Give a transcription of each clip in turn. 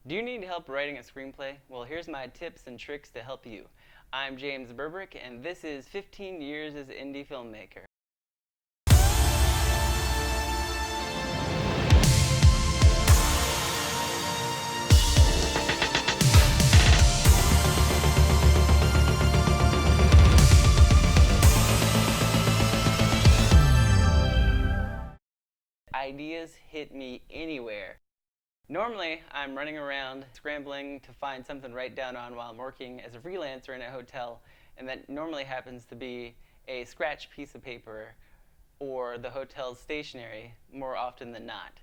Do you need help writing a screenplay? Well, here's my tips and tricks to help you. I'm James Burbrick, and this is 15 Years as Indie Filmmaker. Ideas hit me anywhere. Normally, I'm running around scrambling to find something to write down on while I'm working as a freelancer in a hotel, and that normally happens to be a scratch piece of paper or the hotel's stationery more often than not.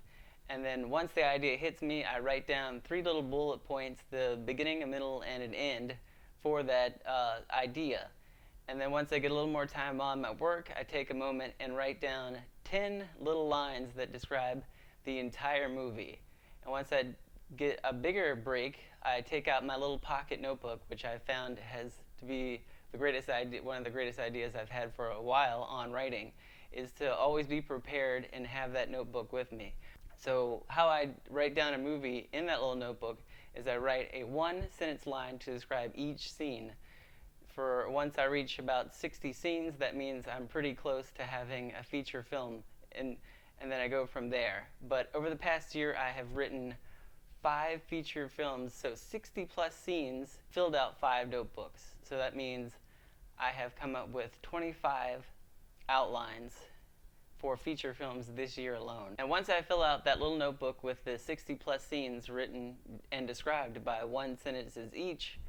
And then once the idea hits me, I write down 3 little bullet points, the beginning, a middle, and an end for that idea. And then once I get a little more time on my work, I take a moment and write down 10 little lines that describe the entire movie. And once I get a bigger break, I take out my little pocket notebook, which I found has to be the greatest idea, one of the greatest ideas I've had for a while on writing, is to always be prepared and have that notebook with me. So how I write down a movie in that little notebook is I write a 1-sentence line to describe each scene. For once I reach about 60 scenes, that means I'm pretty close to having a feature film, and then I go from there. But over the past year, I have written 5 feature films, so 60 plus scenes, filled out 5 notebooks. So that means I have come up with 25 outlines for feature films this year alone. And once I fill out that little notebook with the 60 plus scenes written and described by 1 sentences each,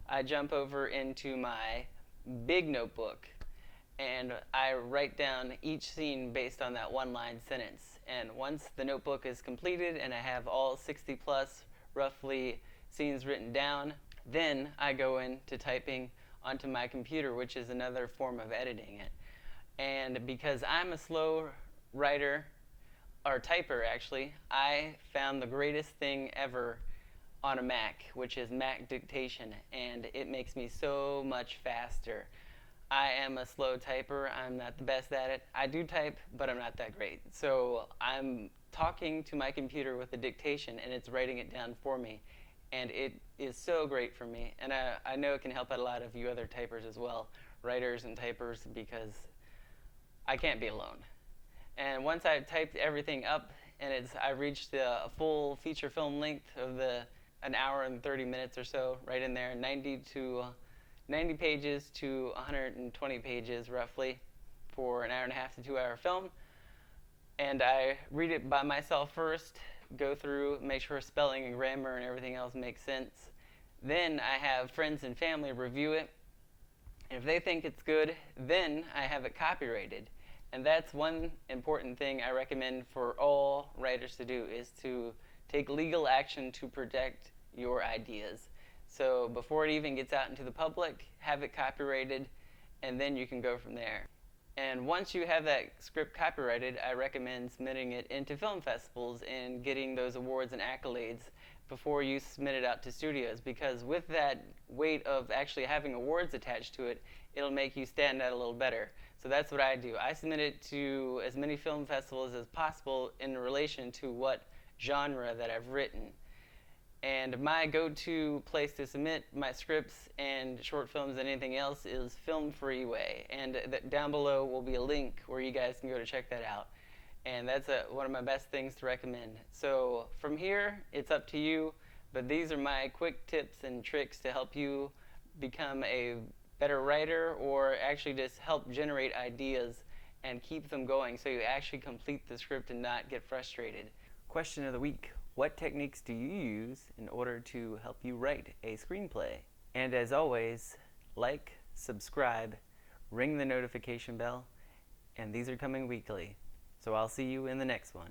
I jump over into my big notebook and I write down each scene based on that 1-line sentence. And once the notebook is completed and I have all 60 plus roughly scenes written down, then I go into typing onto my computer, which is another form of editing it. And because I'm a slow writer, or typer actually, I found the greatest thing ever on a Mac, which is Mac dictation, and it makes me so much faster. I am a slow typer. I'm not the best at it. I do type, but I'm not that great. So I'm talking to my computer with the dictation, and it's writing it down for me. And it is so great for me. And I know it can help out a lot of you other typers as well, writers and typers, because I can't be alone. And once I've typed everything up, and I reached the full feature film length of an hour and 30 minutes or so, right in there, 90 pages to 120 pages roughly for an hour and a half to 2-hour film. And I read it by myself first, go through, make sure spelling and grammar and everything else makes sense. Then I have friends and family review it. And if they think it's good, then I have it copyrighted. And that's one important thing I recommend for all writers to do, is to take legal action to protect your ideas. So before it even gets out into the public, have it copyrighted, and then you can go from there. And once you have that script copyrighted, I recommend submitting it into film festivals and getting those awards and accolades before you submit it out to studios, because with that weight of actually having awards attached to it, it'll make you stand out a little better. So that's what I do. I submit it to as many film festivals as possible in relation to what genre that I've written. And my go-to place to submit my scripts and short films and anything else is Film Freeway. And down below will be a link where you guys can go to check that out. And that's one of my best things to recommend. So from here, it's up to you. But these are my quick tips and tricks to help you become a better writer, or actually just help generate ideas and keep them going so you actually complete the script and not get frustrated. Question of the week: what techniques do you use in order to help you write a screenplay? And as always, like, subscribe, ring the notification bell, and these are coming weekly. So I'll see you in the next one.